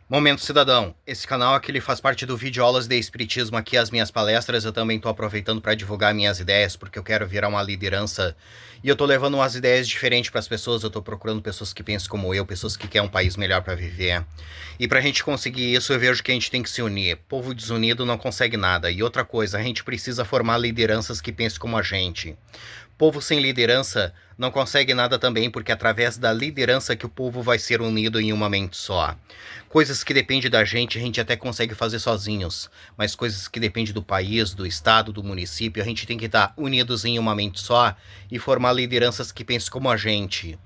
Momento Cidadão. Esse canal aqui ele faz parte do vídeo Aulas de Espiritismo, aqui as minhas palestras. Eu também estou aproveitando para divulgar minhas ideias, porque eu quero virar uma liderança e eu estou levando umas ideias diferentes para as pessoas. Eu estou procurando pessoas que pensam como eu, pessoas que querem um país melhor para viver. E para a gente conseguir isso, eu vejo que a gente tem que se unir. Povo desunido não consegue nada. E outra coisa, a gente precisa formar lideranças que pensem como a gente. Povo sem liderança não consegue nada também, porque é através da liderança que o povo vai ser unido em uma mente só. Coisas que dependem da gente, a gente até consegue fazer sozinhos, mas coisas que dependem do país, do estado, do município, a gente tem que estar unidos em uma mente só e formar lideranças que pensem como a gente.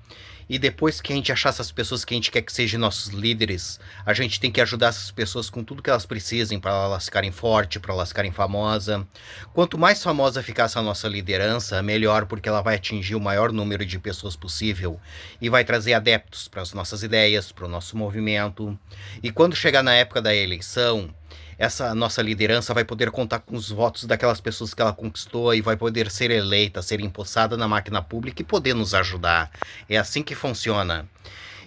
E depois que a gente achar essas pessoas que a gente quer que sejam nossos líderes, a gente tem que ajudar essas pessoas com tudo que elas precisem para elas ficarem fortes, para elas ficarem famosas. Quanto mais famosa ficar essa nossa liderança, melhor, porque ela vai atingir o maior número de pessoas possível e vai trazer adeptos para as nossas ideias, para o nosso movimento. E quando chegar na época da eleição, essa nossa liderança vai poder contar com os votos daquelas pessoas que ela conquistou e vai poder ser eleita, ser empossada na máquina pública e poder nos ajudar. É assim que funciona.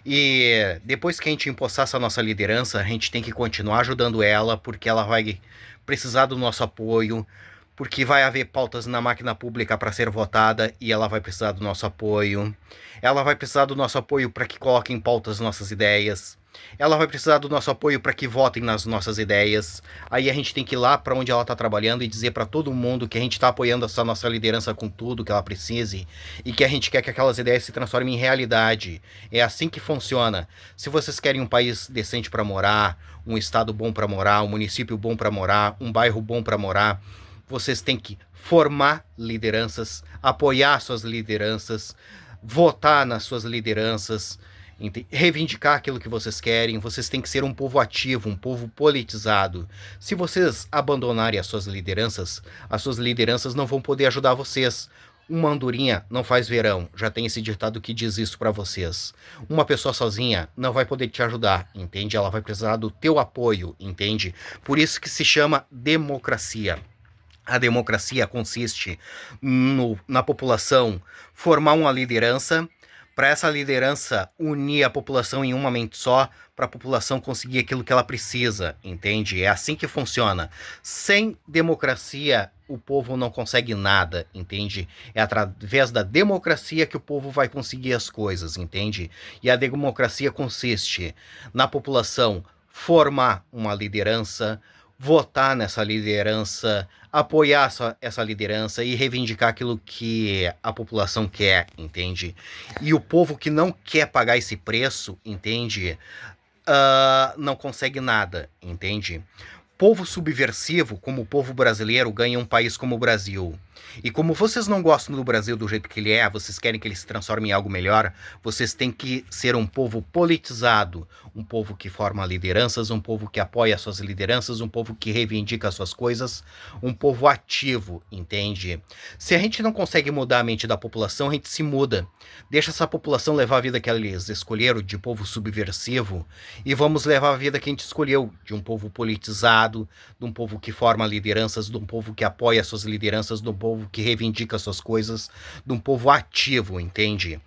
E depois que a gente empossar essa nossa liderança, a gente tem que continuar ajudando ela, porque ela vai precisar do nosso apoio, porque vai haver pautas na máquina pública para ser votada e ela vai precisar do nosso apoio. Ela vai precisar do nosso apoio para que coloquem em pautas nossas ideias. Ela vai precisar do nosso apoio para que votem nas nossas ideias. Aí a gente tem que ir lá para onde ela está trabalhando e dizer para todo mundo que a gente está apoiando essa nossa liderança com tudo que ela precise e que a gente quer que aquelas ideias se transformem em realidade. É assim que funciona. Se vocês querem um país decente para morar, um estado bom para morar, um município bom para morar, um bairro bom para morar, vocês têm que formar lideranças, apoiar suas lideranças, votar nas suas lideranças, reivindicar aquilo que vocês querem. Vocês têm que ser um povo ativo, um povo politizado. Se vocês abandonarem as suas lideranças não vão poder ajudar vocês. Uma andorinha não faz verão, já tem esse ditado que diz isso para vocês. Uma pessoa sozinha não vai poder te ajudar, entende? Ela vai precisar do teu apoio, entende? Por isso que se chama democracia. A democracia consiste na população formar uma liderança, para essa liderança unir a população em uma mente só, para a população conseguir aquilo que ela precisa, entende? É assim que funciona. Sem democracia, o povo não consegue nada, entende? É através da democracia que o povo vai conseguir as coisas, entende? E a democracia consiste na população formar uma liderança, votar nessa liderança, apoiar essa liderança e reivindicar aquilo que a população quer, entende? E o povo que não quer pagar esse preço, entende? Não consegue nada, entende? Povo subversivo, como o povo brasileiro, ganha um país como o Brasil. E como vocês não gostam do Brasil do jeito que ele é, vocês querem que ele se transforme em algo melhor, vocês têm que ser um povo politizado, um povo que forma lideranças, um povo que apoia suas lideranças, um povo que reivindica suas coisas, um povo ativo, entende? Se a gente não consegue mudar a mente da população, a gente se muda. Deixa essa população levar a vida que eles escolheram, de povo subversivo, e vamos levar a vida que a gente escolheu, de um povo politizado, de um povo que forma lideranças, de um povo que apoia suas lideranças, de um povo que reivindica suas coisas, de um povo ativo, entende?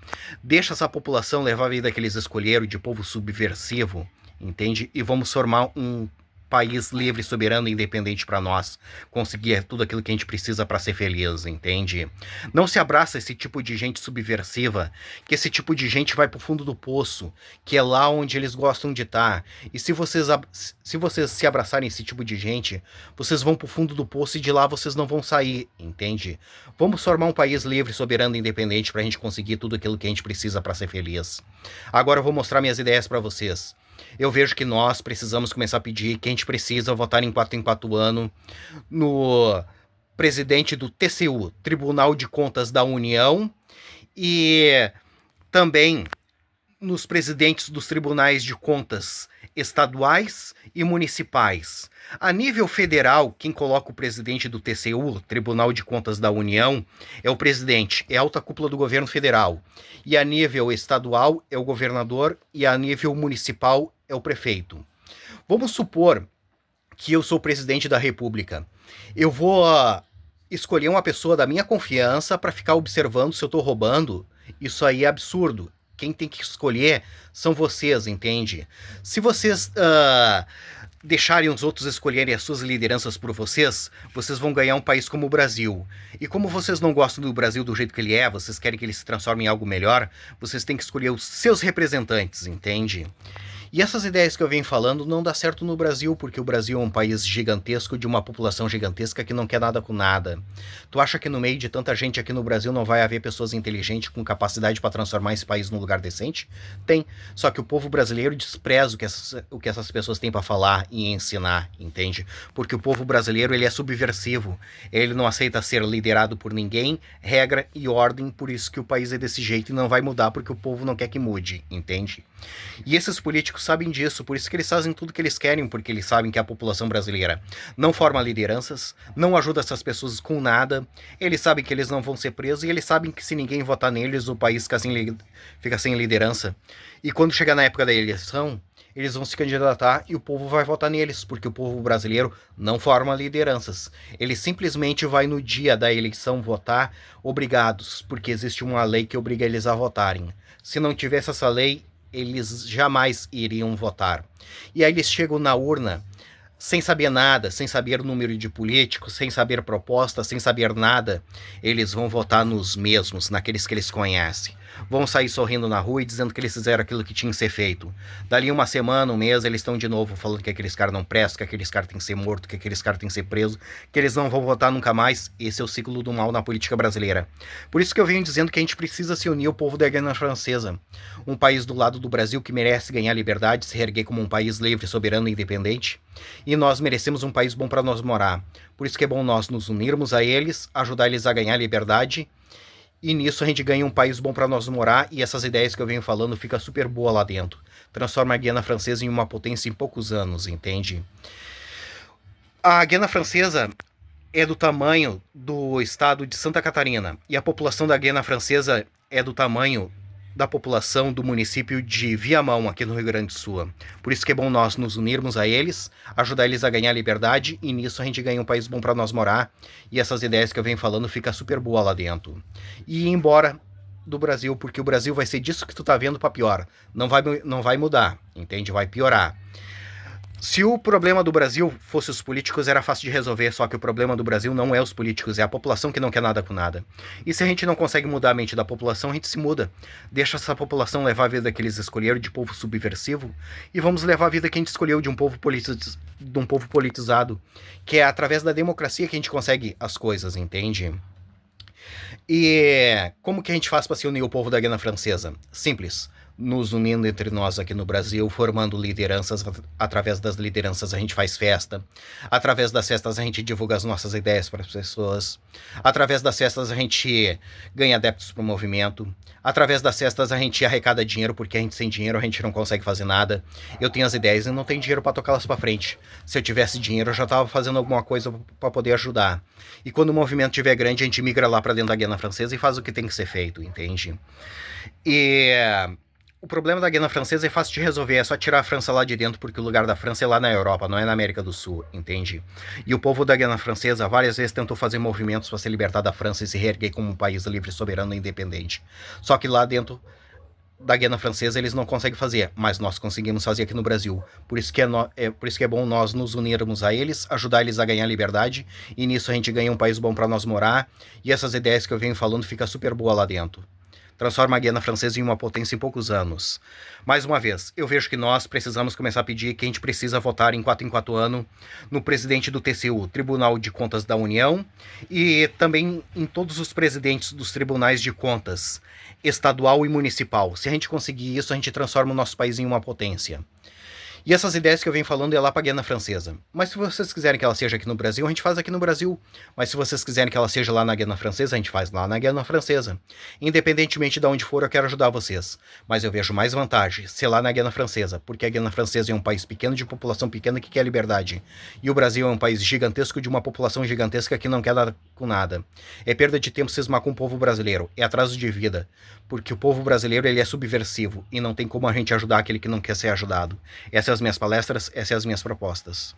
Deixa essa população levar a vida que eles escolheram, de povo subversivo, entende? E vamos formar um país livre, soberano e independente para nós conseguir tudo aquilo que a gente precisa para ser feliz, entende? Não se abraça esse tipo de gente subversiva, que esse tipo de gente vai pro fundo do poço, que é lá onde eles gostam de estar. E se vocês se abraçarem esse tipo de gente, vocês vão pro fundo do poço e de lá vocês não vão sair, entende? Vamos formar um país livre, soberano e independente pra gente conseguir tudo aquilo que a gente precisa para ser feliz. Agora eu vou mostrar minhas ideias para vocês. Eu vejo que nós precisamos começar a pedir que a gente precisa votar em 4 anos no presidente do TCU, Tribunal de Contas da União, e também nos presidentes dos tribunais de contas estaduais e municipais. A nível federal, quem coloca o presidente do TCU, Tribunal de Contas da União, é o presidente, é a alta cúpula do governo federal. E a nível estadual é o governador e a nível municipal é o prefeito. Vamos supor que eu sou presidente da República. Eu vou escolher uma pessoa da minha confiança para ficar observando se eu estou roubando. Isso aí é absurdo. Quem tem que escolher são vocês, entende? Se vocês deixarem os outros escolherem as suas lideranças por vocês, vocês vão ganhar um país como o Brasil. E como vocês não gostam do Brasil do jeito que ele é, vocês querem que ele se transforme em algo melhor, vocês têm que escolher os seus representantes, entende? E essas ideias que eu venho falando não dá certo no Brasil, porque o Brasil é um país gigantesco, de uma população gigantesca que não quer nada com nada. Tu acha que no meio de tanta gente aqui no Brasil não vai haver pessoas inteligentes com capacidade para transformar esse país num lugar decente? Tem. Só que o povo brasileiro despreza o que essas pessoas têm para falar e ensinar, entende? Porque o povo brasileiro, ele é subversivo. Ele não aceita ser liderado por ninguém, regra e ordem, por isso que o país é desse jeito e não vai mudar porque o povo não quer que mude, entende? E esses políticos sabem disso, por isso que eles fazem tudo que eles querem, porque eles sabem que a população brasileira não forma lideranças, não ajuda essas pessoas com nada, eles sabem que eles não vão ser presos e eles sabem que se ninguém votar neles, o país fica sem liderança. E quando chegar na época da eleição, eles vão se candidatar e o povo vai votar neles, porque o povo brasileiro não forma lideranças. Ele simplesmente vai no dia da eleição votar obrigados, porque existe uma lei que obriga eles a votarem. Se não tivesse essa lei, eles jamais iriam votar. E aí eles chegam na urna sem saber nada, sem saber o número de políticos, sem saber proposta, sem saber nada. Eles vão votar nos mesmos, naqueles que eles conhecem. Vão sair sorrindo na rua e dizendo que eles fizeram aquilo que tinha que ser feito. Dali uma semana, um mês, eles estão de novo falando que aqueles caras não prestam, que aqueles caras têm que ser mortos, que aqueles caras têm que ser presos, que eles não vão votar nunca mais. Esse é o ciclo do mal na política brasileira. Por isso que eu venho dizendo que a gente precisa se unir ao povo da Guiana Francesa. Um país do lado do Brasil que merece ganhar liberdade, se reerguer como um país livre, soberano e independente. E nós merecemos um país bom para nós morar. Por isso que é bom nós nos unirmos a eles, ajudar eles a ganhar liberdade. E nisso a gente ganha um país bom para nós morar e essas ideias que eu venho falando fica super boa lá dentro. Transforma a Guiana Francesa em uma potência em poucos anos, entende? A Guiana Francesa é do tamanho do estado de Santa Catarina e a população da Guiana Francesa é do tamanho da população do município de Viamão, aqui no Rio Grande do Sul. Por isso que é bom nós nos unirmos a eles, ajudar eles a ganhar liberdade, e nisso a gente ganha um país bom para nós morar, e essas ideias que eu venho falando fica super boa lá dentro. E ir embora do Brasil, porque o Brasil vai ser disso que tu tá vendo para pior. Não vai mudar, entende? Vai piorar. Se o problema do Brasil fosse os políticos, era fácil de resolver, só que o problema do Brasil não é os políticos, é a população que não quer nada com nada. E se a gente não consegue mudar a mente da população, a gente se muda. Deixa essa população levar a vida que eles escolheram de povo subversivo, e vamos levar a vida que a gente escolheu de um povo politizado, que é através da democracia que a gente consegue as coisas, entende? E como que a gente faz para se unir ao povo da Guiana Francesa? Simples. Nos unindo entre nós aqui no Brasil, formando lideranças. Através das lideranças a gente faz festa. Através das festas a gente divulga as nossas ideias para as pessoas. Através das festas a gente ganha adeptos para o movimento. Através das festas a gente arrecada dinheiro, porque a gente sem dinheiro a gente não consegue fazer nada. Eu tenho as ideias e não tenho dinheiro para tocá-las para frente. Se eu tivesse dinheiro eu já estava fazendo alguma coisa para poder ajudar. E quando o movimento estiver grande a gente migra lá para dentro da Guiana Francesa e faz o que tem que ser feito, entende? E o problema da Guiana Francesa é fácil de resolver, é só tirar a França lá de dentro, porque o lugar da França é lá na Europa, não é na América do Sul, entende? E o povo da Guiana Francesa várias vezes tentou fazer movimentos para se libertar da França e se reerguer como um país livre, soberano e independente. Só que lá dentro da Guiana Francesa eles não conseguem fazer, mas nós conseguimos fazer aqui no Brasil. Por isso que é bom nós nos unirmos a eles, ajudar eles a ganhar liberdade, e nisso a gente ganha um país bom para nós morar, e essas ideias que eu venho falando fica super boa lá dentro. Transforma a Guiana Francesa em uma potência em poucos anos. Mais uma vez, eu vejo que nós precisamos começar a pedir que a gente precisa votar em 4 anos no presidente do TCU, Tribunal de Contas da União, e também em todos os presidentes dos tribunais de contas, estadual e municipal. Se a gente conseguir isso, a gente transforma o nosso país em uma potência. E essas ideias que eu venho falando é lá para a Guiana Francesa. Mas se vocês quiserem que ela seja aqui no Brasil, a gente faz aqui no Brasil. Mas se vocês quiserem que ela seja lá na Guiana Francesa, a gente faz lá na Guiana Francesa. Independentemente de onde for, eu quero ajudar vocês. Mas eu vejo mais vantagem ser lá na Guiana Francesa, porque a Guiana Francesa é um país pequeno, de população pequena, que quer liberdade. E o Brasil é um país gigantesco, de uma população gigantesca que não quer nada com nada. É perda de tempo cismar com o povo brasileiro. É atraso de vida. Porque o povo brasileiro ele é subversivo e não tem como a gente ajudar aquele que não quer ser ajudado. Essas são as minhas palestras, essas são as minhas propostas.